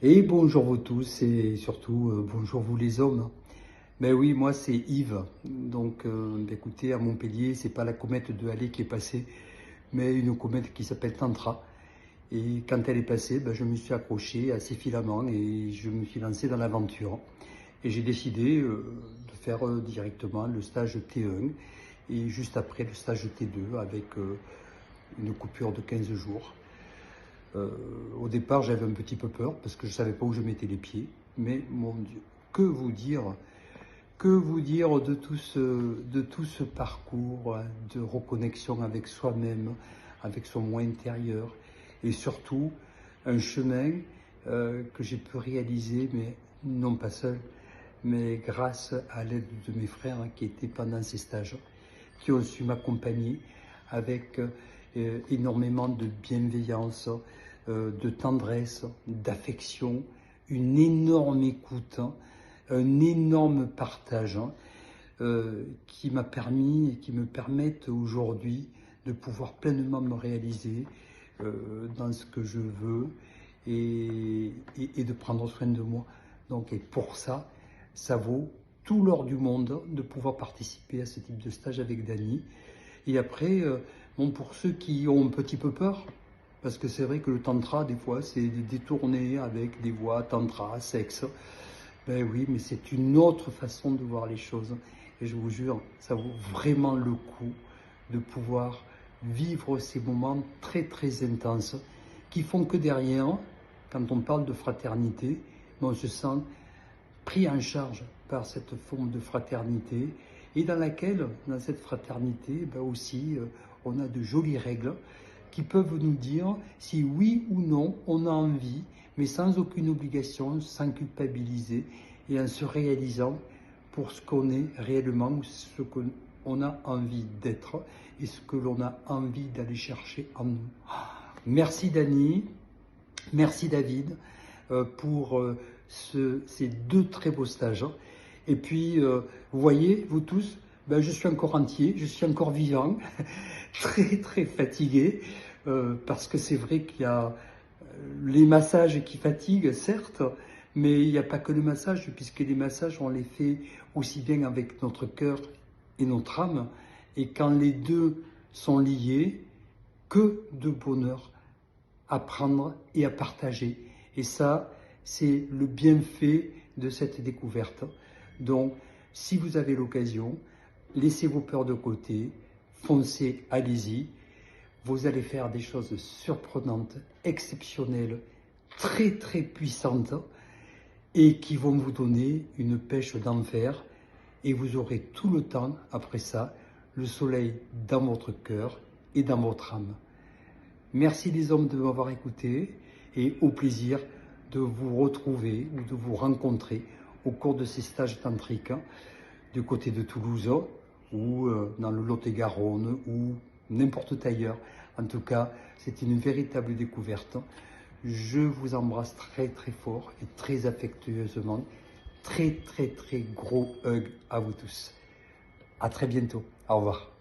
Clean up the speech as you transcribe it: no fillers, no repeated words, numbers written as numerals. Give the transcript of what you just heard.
Et bonjour vous tous et surtout bonjour vous les hommes. Ben oui, moi c'est Yves. Donc écoutez, à Montpellier, c'est pas la comète de Halley qui est passée, mais une comète qui s'appelle Tantra. Et quand elle est passée, ben, je me suis accroché à ces filaments et je me suis lancé dans l'aventure. Et j'ai décidé de faire directement le stage T1 et juste après le stage T2 avec une coupure de 15 jours. Au départ, j'avais un petit peu peur parce que je ne savais pas où je mettais les pieds. Mais mon Dieu, que vous dire, que vous dire de tout ce parcours de reconnexion avec soi-même, avec son moi intérieur et surtout un chemin que j'ai pu réaliser, mais non pas seul, mais grâce à l'aide de mes frères qui étaient pendant ces stages, qui ont su m'accompagner avec énormément de bienveillance, de tendresse, d'affection, une énorme écoute, un énorme partage qui m'a permis et qui me permettent aujourd'hui de pouvoir pleinement me réaliser dans ce que je veux et de prendre soin de moi. Donc, et pour ça, ça vaut tout l'or du monde de pouvoir participer à ce type de stage avec Dany. Et après, bon, pour ceux qui ont un petit peu peur, parce que c'est vrai que le tantra, des fois, c'est détourné avec des voix tantra, sexe. Ben oui, mais c'est une autre façon de voir les choses. Et je vous jure, ça vaut vraiment le coup de pouvoir vivre ces moments très très intenses qui font que derrière, quand on parle de fraternité, on se sent pris en charge par cette forme de fraternité et dans laquelle, dans cette fraternité, ben aussi, on a de jolies règles qui peuvent nous dire si oui ou non on a envie, mais sans aucune obligation, sans culpabiliser et en se réalisant pour ce qu'on est réellement, ce qu'on a envie d'être et ce que l'on a envie d'aller chercher en nous. Merci Dany, merci David pour ces deux très beaux stages. Et puis, vous voyez, vous tous, ben, je suis encore entier, je suis encore vivant, très très fatigué, parce que c'est vrai qu'il y a les massages qui fatiguent, certes, mais il n'y a pas que le massage, puisque les massages, on les fait aussi bien avec notre cœur et notre âme. Et quand les deux sont liés, que de bonheur à prendre et à partager. Et ça, c'est le bienfait de cette découverte. Donc, si vous avez l'occasion, laissez vos peurs de côté, foncez, allez-y. Vous allez faire des choses surprenantes, exceptionnelles, très très puissantes et qui vont vous donner une pêche d'enfer. Et vous aurez tout le temps, après ça, le soleil dans votre cœur et dans votre âme. Merci les hommes de m'avoir écouté et au plaisir de vous retrouver ou de vous rencontrer au cours de ces stages tantriques du côté de Toulouse ou dans le Lot-et-Garonne ou n'importe où ailleurs. En tout cas, c'est une véritable découverte. Je vous embrasse très très fort et très affectueusement. Très très très gros hug à vous tous. À très bientôt. Au revoir.